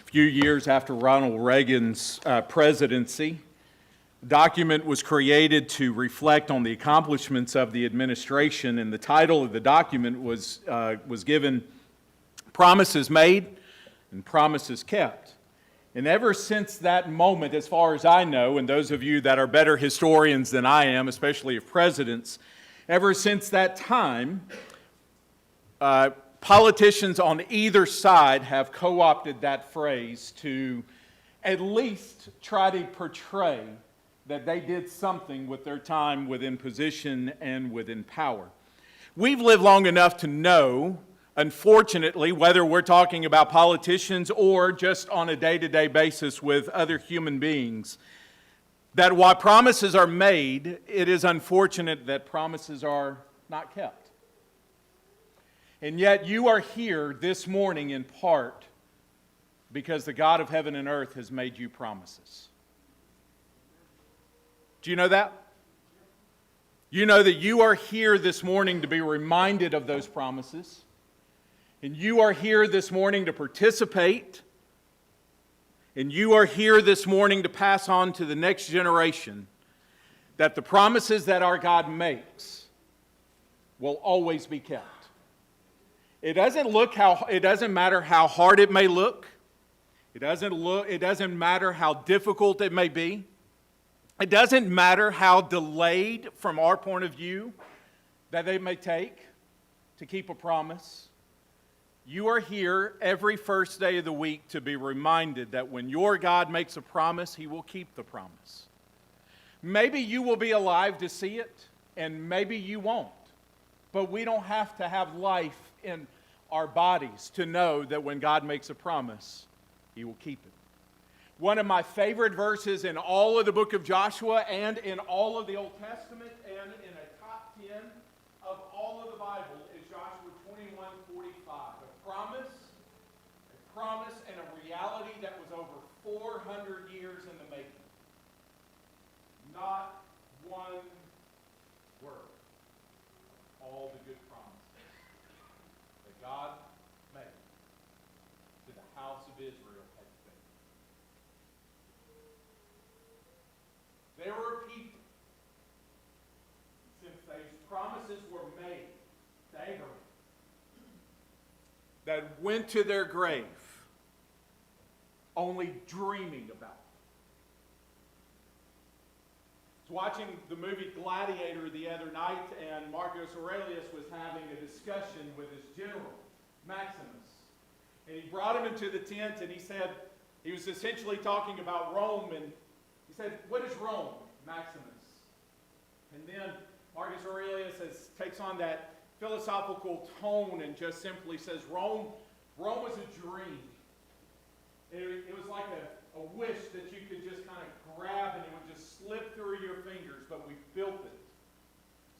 few years after Ronald Reagan's presidency. The document was created to reflect on the accomplishments of the administration, and the title of the document was given Promises Made and Promises Kept. And ever since that moment, as far as I know, and those of you that are better historians than I am, especially of presidents, ever since that time, politicians on either side have co-opted that phrase to at least try to portray that they did something with their time within position and within power. We've lived long enough to know, unfortunately, whether we're talking about politicians or just on a day-to-day basis with other human beings, that while promises are made, it is unfortunate that promises are not kept. And yet you are here this morning in part because the God of heaven and earth has made you promises. Do you know that? You know that you are here this morning to be reminded of those promises. And you are here this morning to participate. And you are here this morning to pass on to the next generation that the promises that our God makes will always be kept. It doesn't matter how hard it may look. It doesn't matter how difficult it may be. It doesn't matter how delayed from our point of view that they may take to keep a promise. You are here every first day of the week to be reminded that when your God makes a promise, He will keep the promise. Maybe you will be alive to see it, and maybe you won't. But we don't have to have life in our bodies to know that when God makes a promise, He will keep it. One of my favorite verses in all of the book of Joshua and in all of the Old Testament and in a top 10 of all of the Bible is Joshua 21:45. A promise and a reality that was over 400 years in the making. Not one word. All the good promises that God made to the house of Israel had faith. There were people, since those promises were made to Abraham, that went to their grave only dreaming about it. I was watching the movie Gladiator the other night, and Marcus Aurelius was having a discussion with his general, Maximus. And he brought him into the tent, and he said, he was essentially talking about Rome, and he said, "What is Rome, Maximus?" And then Marcus Aurelius takes on that philosophical tone and just simply says, Rome was a dream. It was like a wish that you could just kind of grab and it would just slip through your fingers, but we built it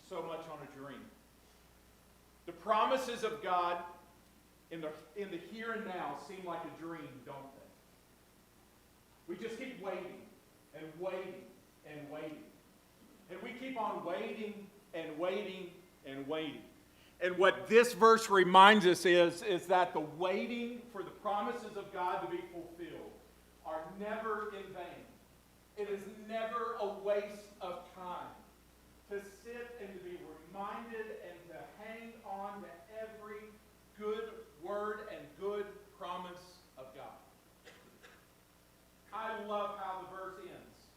so much on a dream. The promises of God in the here and now seem like a dream, don't they? We just keep waiting and waiting and waiting. And we keep on waiting and waiting and waiting. And what this verse reminds us is that the waiting for the promises of God to be fulfilled are never in vain. It is never a waste of time to sit and to be reminded and to hang on to every good word and good promise of God. I love how the verse ends.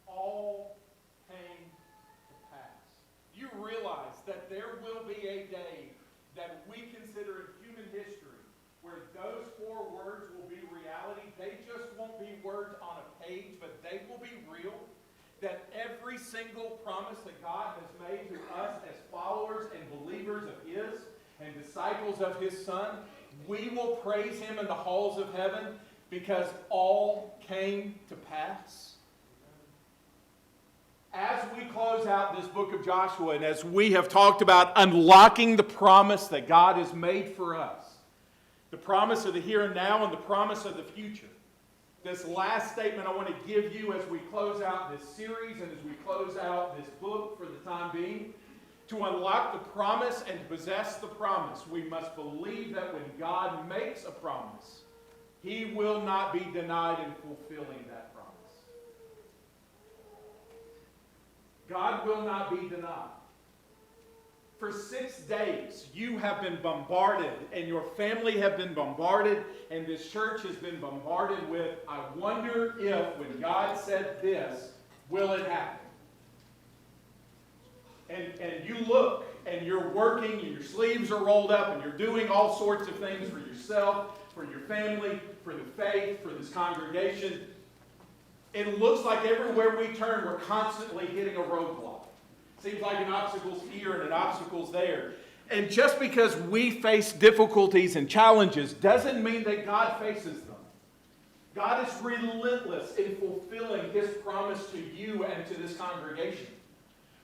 All came to pass. You realize that there will be a day that we consider in human history where those four words will be reality. They just won't be words on a page, but they will be real. That every single promise that God has made to us as followers and believers of His and disciples of His Son, we will praise Him in the halls of heaven because all came to pass. As we close out this book of Joshua, and as we have talked about unlocking the promise that God has made for us, the promise of the here and now and the promise of the future, this last statement I want to give you as we close out this series and as we close out this book for the time being, to unlock the promise and to possess the promise, we must believe that when God makes a promise, He will not be denied in fulfilling that promise. God will not be denied. For 6 days, you have been bombarded, and your family have been bombarded, and this church has been bombarded with, I wonder if, when God said this, will it happen? And you look, and you're working, and your sleeves are rolled up, and you're doing all sorts of things for yourself, for your family, for the faith, for this congregation. It looks like everywhere we turn, we're constantly hitting a roadblock. Seems like an obstacle's here and an obstacle's there. And just because we face difficulties and challenges doesn't mean that God faces them. God is relentless in fulfilling His promise to you and to this congregation.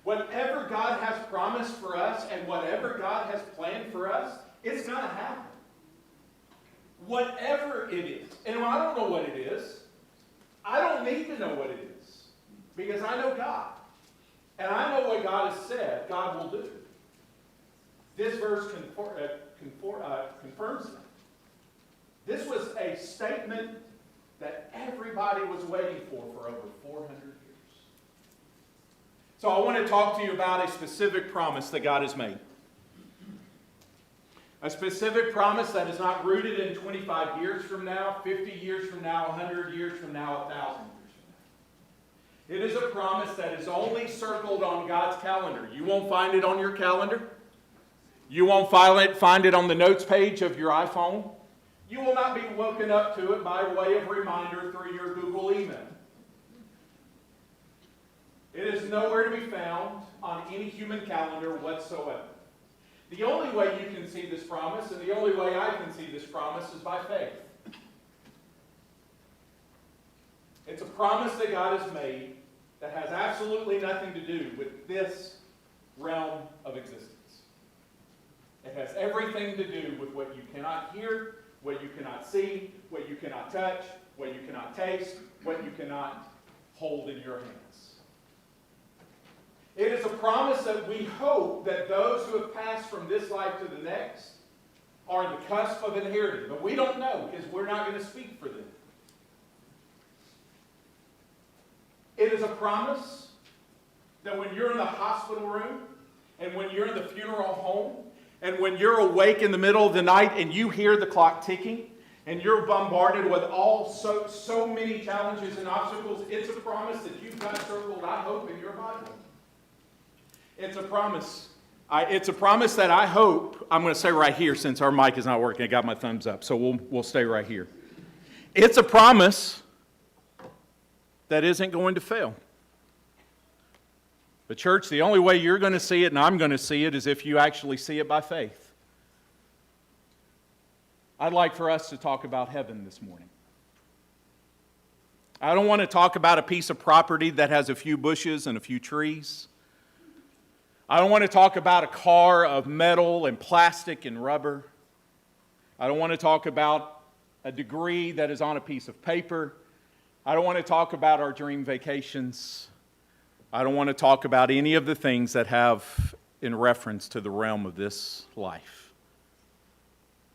Whatever God has promised for us and whatever God has planned for us, it's going to happen. Whatever it is. And I don't know what it is. I don't need to know what it is. Because I know God. And I know what God has said God will do. This verse confirms that. This was a statement that everybody was waiting for over 400 years. So I want to talk to you about a specific promise that God has made. A specific promise that is not rooted in 25 years from now, 50 years from now, 100 years from now, 1,000 years from now. It is a promise that is only circled on God's calendar. You won't find it on your calendar. You won't find it on the notes page of your iPhone. You will not be woken up to it by way of reminder through your Google email. It is nowhere to be found on any human calendar whatsoever. The only way you can see this promise, and the only way I can see this promise, is by faith. It's a promise that God has made that has absolutely nothing to do with this realm of existence. It has everything to do with what you cannot hear, what you cannot see, what you cannot touch, what you cannot taste, what you cannot hold in your hands. It is a promise that we hope that those who have passed from this life to the next are on the cusp of inheriting. But we don't know because we're not going to speak for them. It is a promise that when you're in the hospital room and when you're in the funeral home and when you're awake in the middle of the night and you hear the clock ticking and you're bombarded with so many challenges and obstacles, it's a promise that you've got circled, I hope, in your Bible. It's a promise. It's a promise that I hope, I'm going to say right here since our mic is not working. I got my thumbs up, so we'll stay right here. It's a promise that isn't going to fail. But church, the only way you're going to see it and I'm going to see it is if you actually see it by faith. I'd like for us to talk about heaven this morning. I don't want to talk about a piece of property that has a few bushes and a few trees. I don't want to talk about a car of metal and plastic and rubber. I don't want to talk about a degree that is on a piece of paper. I don't want to talk about our dream vacations. I don't want to talk about any of the things that have in reference to the realm of this life.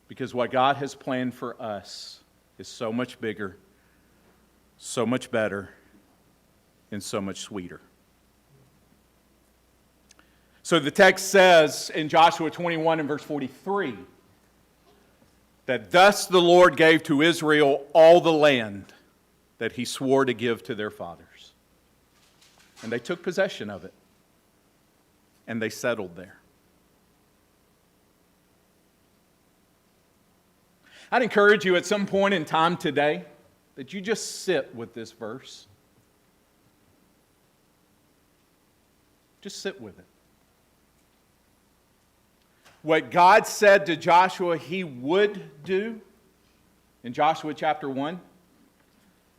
Because what God has planned for us is so much bigger, so much better, and so much sweeter. So the text says in Joshua 21 and verse 43 that thus the Lord gave to Israel all the land that He swore to give to their fathers. And they took possession of it. And they settled there. I'd encourage you at some point in time today that you just sit with this verse. Just sit with it. What God said to Joshua He would do in Joshua chapter 1,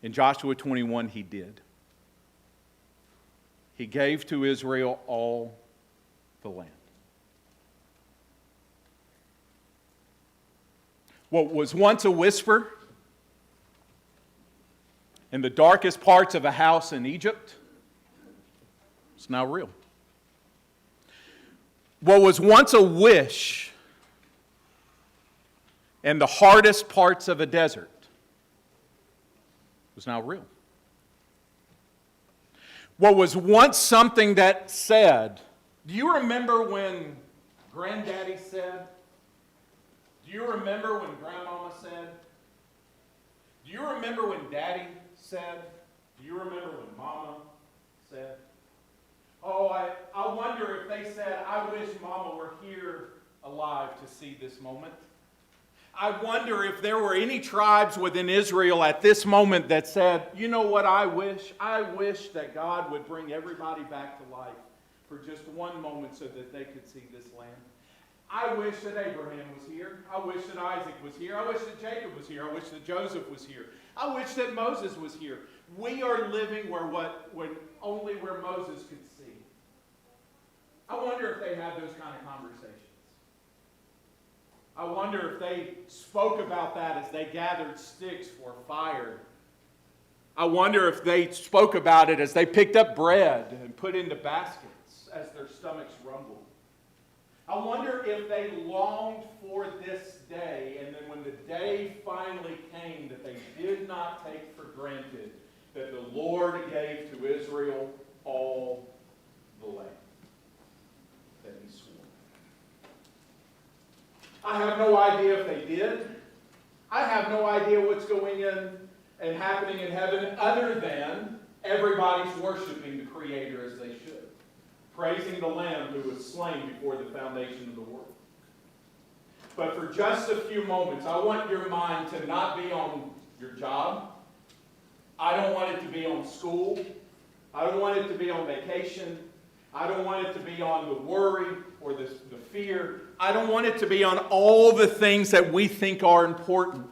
in Joshua 21 He did. He gave to Israel all the land. What was once a whisper in the darkest parts of a house in Egypt is now real. What was once a wish in the hardest parts of a desert was now real. What was once something that said, do you remember when Granddaddy said? Do you remember when Grandmama said? Do you remember when Daddy said? Do you remember when Mama said? Oh, I wonder if they said, I wish Mama were here alive to see this moment. I wonder if there were any tribes within Israel at this moment that said, you know what I wish? I wish that God would bring everybody back to life for just one moment so that they could see this land. I wish that Abraham was here. I wish that Isaac was here. I wish that Jacob was here. I wish that Joseph was here. I wish that Moses was here. We are living only where Moses could see. I wonder if they had those kind of conversations. I wonder if they spoke about that as they gathered sticks for fire. I wonder if they spoke about it as they picked up bread and put into baskets as their stomachs rumbled. I wonder if they longed for this day, and then when the day finally came, that they did not take for granted that the Lord gave to Israel all the land that He swore. I have no idea if they did. I have no idea what's going in and happening in heaven other than everybody's worshiping the Creator as they should, praising the Lamb who was slain before the foundation of the world. But for just a few moments, I want your mind to not be on your job. I don't want it to be on school. I don't want it to be on vacation. I don't want it to be on the worry or the fear. I don't want it to be on all the things that we think are important.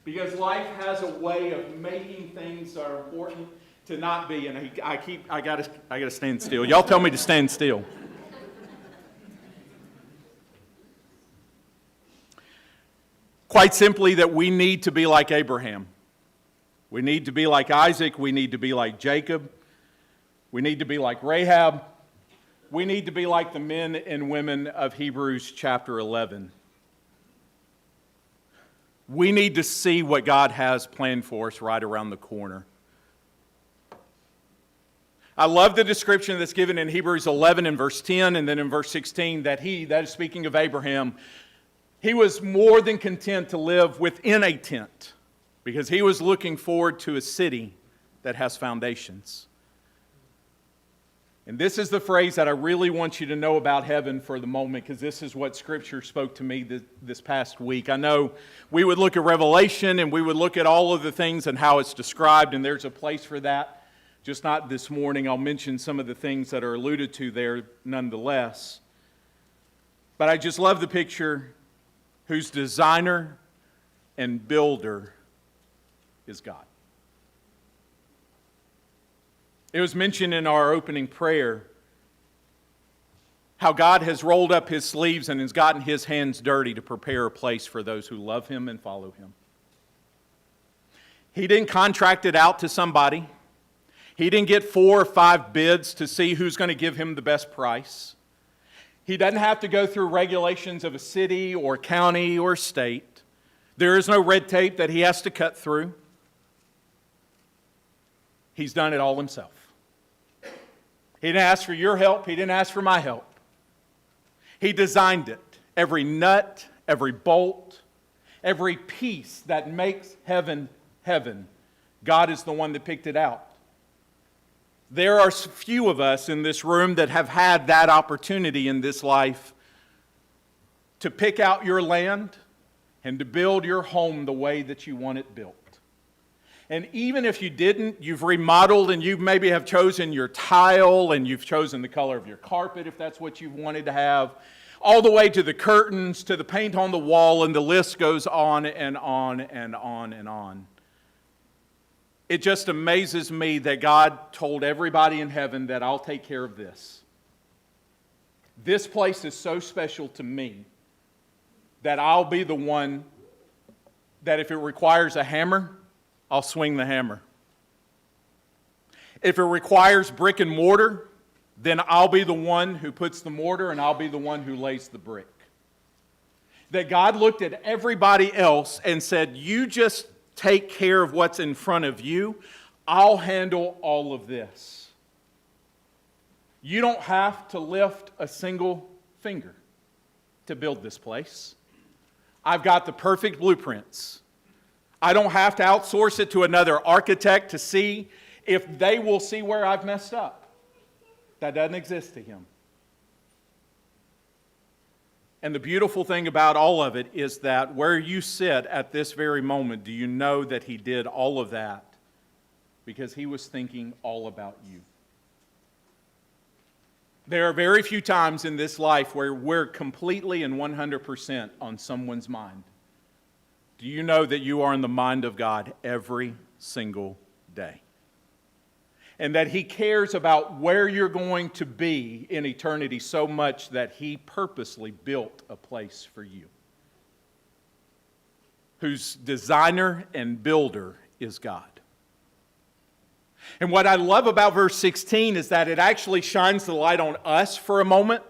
Because life has a way of making things that are important to not be. And I gotta stand still. Y'all tell me to stand still. Quite simply, that we need to be like Abraham. We need to be like Isaac. We need to be like Jacob. We need to be like Rahab. We need to be like the men and women of Hebrews chapter 11. We need to see what God has planned for us right around the corner. I love the description that's given in Hebrews 11 and verse 10 and then in verse 16 that is speaking of Abraham, he was more than content to live within a tent because he was looking forward to a city that has foundations. And this is the phrase that I really want you to know about heaven for the moment, because this is what Scripture spoke to me this past week. I know we would look at Revelation and we would look at all of the things and how it's described, and there's a place for that. Just not this morning. I'll mention some of the things that are alluded to there nonetheless. But I just love the picture whose designer and builder is God. It was mentioned in our opening prayer how God has rolled up His sleeves and has gotten His hands dirty to prepare a place for those who love Him and follow Him. He didn't contract it out to somebody. He didn't get 4 or 5 bids to see who's going to give Him the best price. He doesn't have to go through regulations of a city or county or state. There is no red tape that He has to cut through. He's done it all Himself. He didn't ask for your help. He didn't ask for my help. He designed it. Every nut, every bolt, every piece that makes heaven, heaven. God is the one that picked it out. There are few of us in this room that have had that opportunity in this life to pick out your land and to build your home the way that you want it built. And even if you didn't, you've remodeled and you maybe have chosen your tile and you've chosen the color of your carpet if that's what you wanted to have, all the way to the curtains, to the paint on the wall, and the list goes on and on and on and on. It just amazes me that God told everybody in heaven that I'll take care of this. This place is so special to me that I'll be the one that if it requires a hammer, I'll swing the hammer. If it requires brick and mortar, then I'll be the one who puts the mortar and I'll be the one who lays the brick. That God looked at everybody else and said, you just take care of what's in front of you. I'll handle all of this. You don't have to lift a single finger to build this place. I've got the perfect blueprints. I don't have to outsource it to another architect to see if they will see where I've messed up. That doesn't exist to him. And the beautiful thing about all of it is that where you sit at this very moment, do you know that he did all of that because he was thinking all about you? There are very few times in this life where we're completely and 100% on someone's mind. Do you know that you are in the mind of God every single day? And that he cares about where you're going to be in eternity so much that he purposely built a place for you, whose designer and builder is God. And what I love about verse 16 is that it actually shines the light on us for a moment.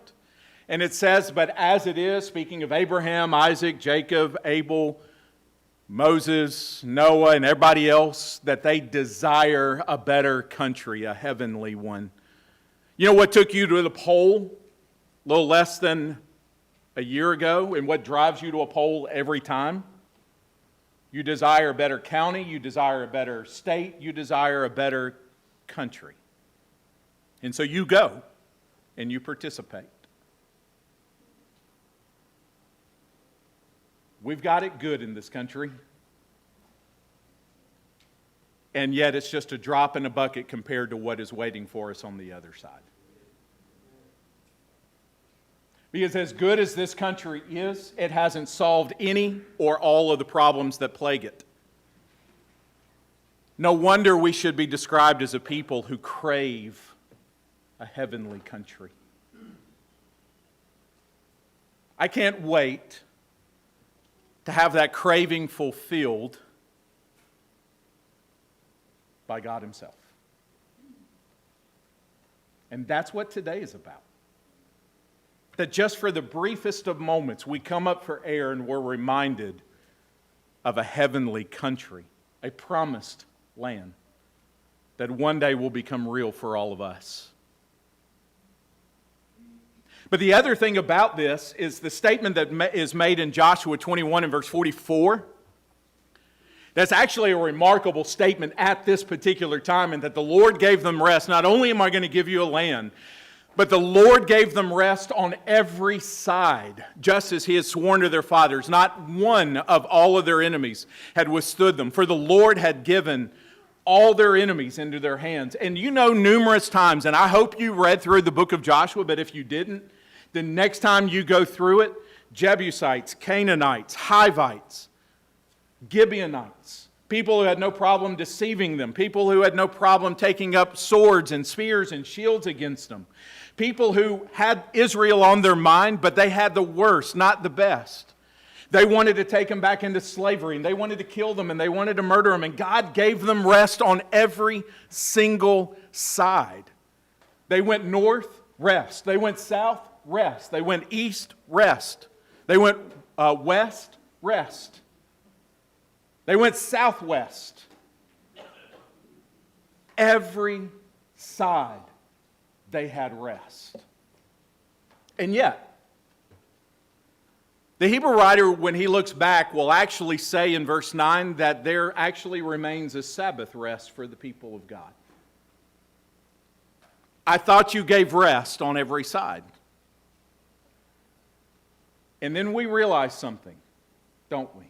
And it says, but as it is, speaking of Abraham, Isaac, Jacob, Abel, Moses, Noah, and everybody else, that they desire a better country, a heavenly one. You know what took you to the poll a little less than a year ago, and what drives you to a poll every time? You desire a better county, you desire a better state, you desire a better country. And so you go and you participate. We've got it good in this country. And yet it's just a drop in a bucket compared to what is waiting for us on the other side. Because as good as this country is, it hasn't solved any or all of the problems that plague it. No wonder we should be described as a people who crave a heavenly country. I can't wait to have that craving fulfilled by God himself. And that's what today is about. That just for the briefest of moments, we come up for air and we're reminded of a heavenly country, a promised land that one day will become real for all of us. But the other thing about this is the statement that is made in Joshua 21 and verse 44. That's actually a remarkable statement at this particular time, and that the Lord gave them rest. Not only am I going to give you a land, but the Lord gave them rest on every side, just as he had sworn to their fathers. Not one of all of their enemies had withstood them, for the Lord had given all their enemies into their hands. And you know numerous times, and I hope you read through the book of Joshua, but if you didn't, the next time you go through it, Jebusites, Canaanites, Hivites, Gibeonites, people who had no problem deceiving them, people who had no problem taking up swords and spears and shields against them, people who had Israel on their mind, but they had the worst, not the best. They wanted to take them back into slavery, and they wanted to kill them, and they wanted to murder them, and God gave them rest on every single side. They went north, rest. They went south, rest. They went east, rest. They went west, rest. They went southwest. Every side they had rest. And yet, the Hebrew writer, when he looks back, will actually say in verse 9 that there actually remains a Sabbath rest for the people of God. I thought you gave rest on every side. And then we realize something, don't we?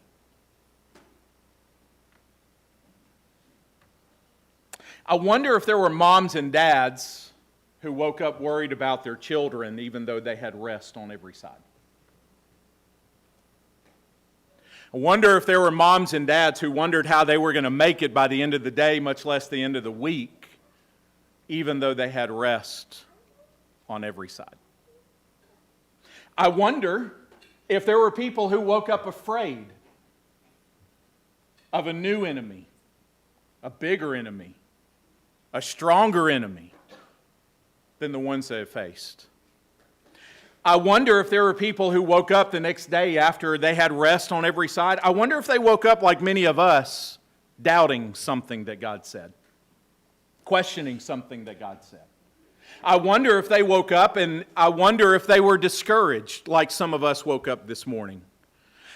I wonder if there were moms and dads who woke up worried about their children even though they had rest on every side. I wonder if there were moms and dads who wondered how they were going to make it by the end of the day, much less the end of the week, even though they had rest on every side. I wonder if there were people who woke up afraid of a new enemy, a bigger enemy, a stronger enemy than the ones they have faced. I wonder if there were people who woke up the next day after they had rest on every side. I wonder if they woke up like many of us doubting something that God said, questioning something that God said. I wonder if they woke up and I wonder if they were discouraged like some of us woke up this morning.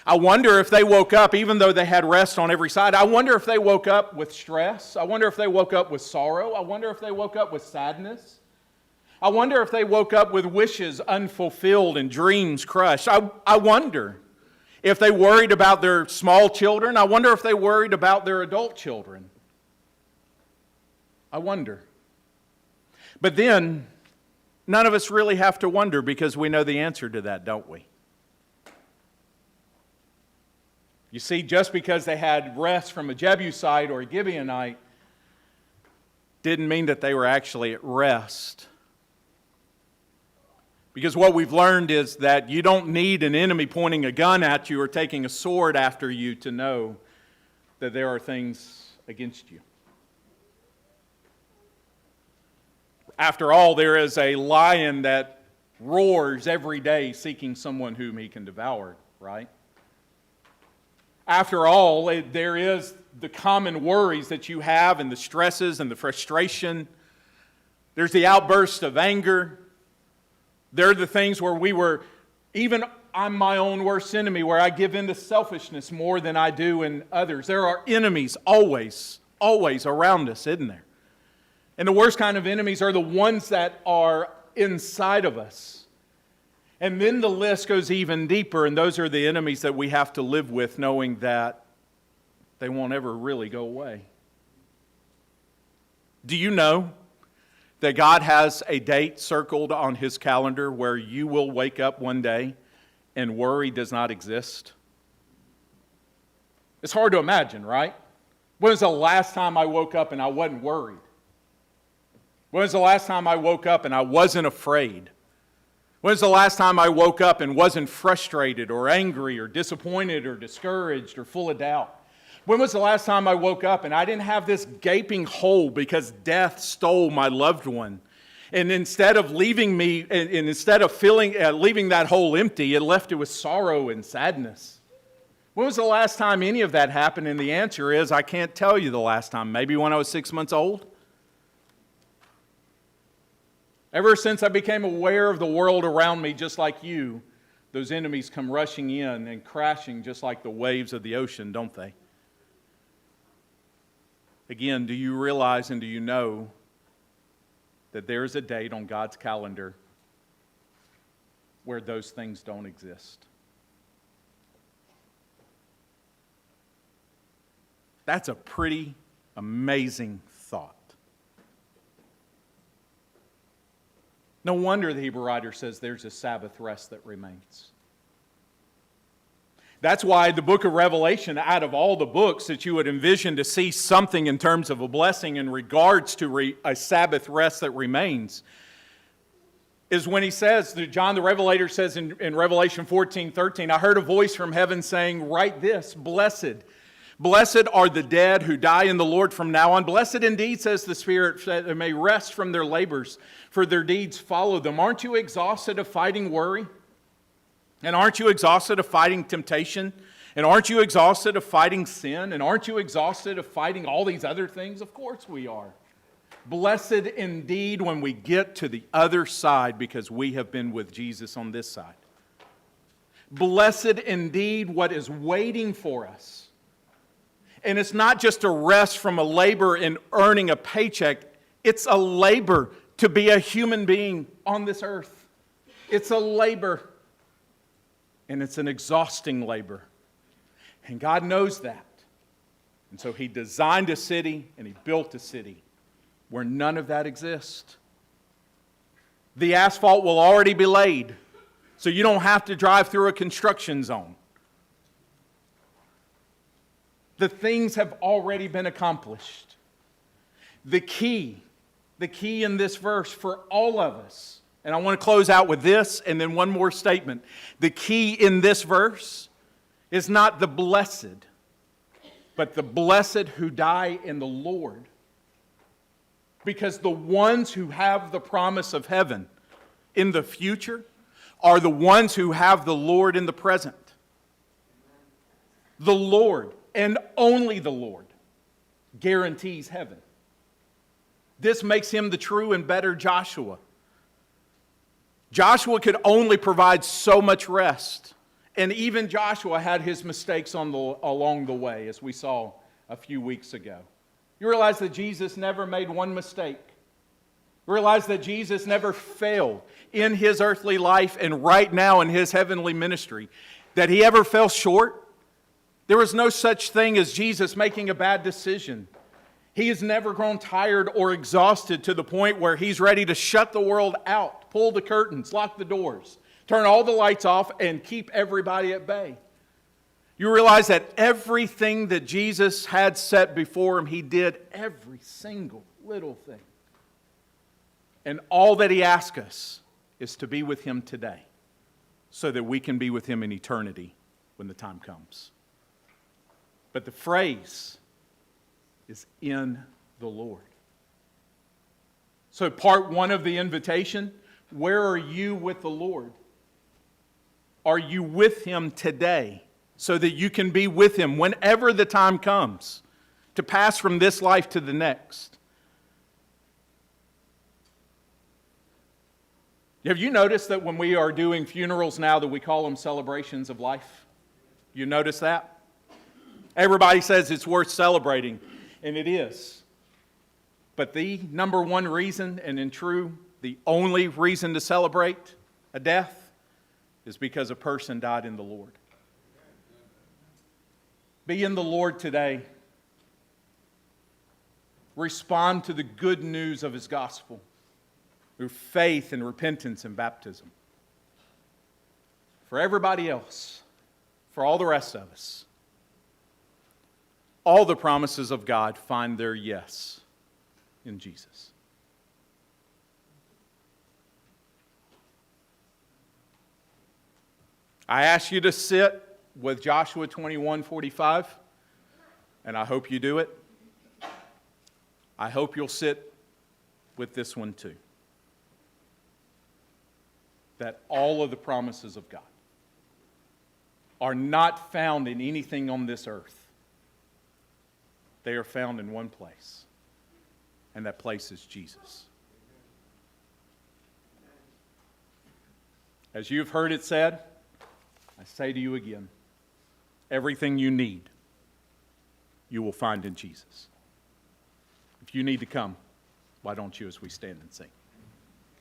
I wonder if they woke up, even though they had rest on every side, I wonder if they woke up with stress. I wonder if they woke up with sorrow. I wonder if they woke up with sadness. I wonder if they woke up with wishes unfulfilled and dreams crushed. I wonder if they worried about their small children. I wonder if they worried about their adult children. I wonder. But then, none of us really have to wonder because we know the answer to that, don't we? You see, just because they had rest from a Jebusite or a Gibeonite didn't mean that they were actually at rest. Because what we've learned is that you don't need an enemy pointing a gun at you or taking a sword after you to know that there are things against you. After all, there is a lion that roars every day seeking someone whom he can devour, right? After all, there is the common worries that you have and the stresses and the frustration. There's the outburst of anger. There are the things where I'm my own worst enemy, where I give in to selfishness more than I do in others. There are enemies always around us, isn't there? And the worst kind of enemies are the ones that are inside of us. And then the list goes even deeper, and those are the enemies that we have to live with, knowing that they won't ever really go away. Do you know that God has a date circled on His calendar where you will wake up one day and worry does not exist? It's hard to imagine, right? When was the last time I woke up and I wasn't worried? When was the last time I woke up and I wasn't afraid? When was the last time I woke up and wasn't frustrated or angry or disappointed or discouraged or full of doubt? When was the last time I woke up and I didn't have this gaping hole because death stole my loved one? And instead of leaving me, and instead of leaving that hole empty, it left it with sorrow and sadness. When was the last time any of that happened? And the answer is, I can't tell you the last time. Maybe when I was 6 months old. Ever since I became aware of the world around me, just like you, those enemies come rushing in and crashing just like the waves of the ocean, don't they? Again, do you realize and do you know that there is a date on God's calendar where those things don't exist? That's a pretty amazing thought. No wonder the Hebrew writer says there's a Sabbath rest that remains. That's why the book of Revelation, out of all the books that you would envision to see something in terms of a blessing in regards to a Sabbath rest that remains, is when he says, John the Revelator says in Revelation 14:13, I heard a voice from heaven saying, write this, blessed. Blessed are the dead who die in the Lord from now on. Blessed indeed, says the Spirit, that they may rest from their labors, for their deeds follow them. Aren't you exhausted of fighting worry? And aren't you exhausted of fighting temptation? And aren't you exhausted of fighting sin? And aren't you exhausted of fighting all these other things? Of course we are. Blessed indeed when we get to the other side, because we have been with Jesus on this side. Blessed indeed what is waiting for us. And it's not just a rest from a labor in earning a paycheck. It's a labor to be a human being on this earth. It's a labor. And it's an exhausting labor. And God knows that. And so He designed a city and He built a city where none of that exists. The asphalt will already be laid, so you don't have to drive through a construction zone. The things have already been accomplished. The key in this verse for all of us, and I want to close out with this and then one more statement. The key in this verse is not the blessed, but the blessed who die in the Lord. Because the ones who have the promise of heaven in the future are the ones who have the Lord in the present. The Lord. And only the Lord. guarantees heaven. This makes him the true and better Joshua. Joshua could only provide so much rest. And even Joshua had his mistakes along the way, as we saw a few weeks ago. You realize that Jesus never made one mistake. You realize that Jesus never failed in his earthly life and right now in his heavenly ministry. That he ever fell short. There was no such thing as Jesus making a bad decision. He has never grown tired or exhausted to the point where he's ready to shut the world out, pull the curtains, lock the doors, turn all the lights off, and keep everybody at bay. You realize that everything that Jesus had set before him, he did every single little thing. And all that he asks us is to be with him today so that we can be with him in eternity when the time comes. But the phrase is in the Lord. So part one of the invitation, where are you with the Lord? Are you with him today so that you can be with him whenever the time comes to pass from this life to the next? Have you noticed that when we are doing funerals now that we call them celebrations of life? You notice that? Everybody says it's worth celebrating. And it is. But the number one reason, and in true, the only reason to celebrate a death is because a person died in the Lord. Be in the Lord today. Respond to the good news of his gospel through faith and repentance and baptism. For everybody else, for all the rest of us, all the promises of God find their yes in Jesus. I ask you to sit with Joshua 21:45, and I hope you do it. I hope you'll sit with this one too. That all of the promises of God are not found in anything on this earth. They are found in one place, and that place is Jesus. As you've heard it said, I say to you again, everything you need, you will find in Jesus. If you need to come, why don't you as we stand and sing?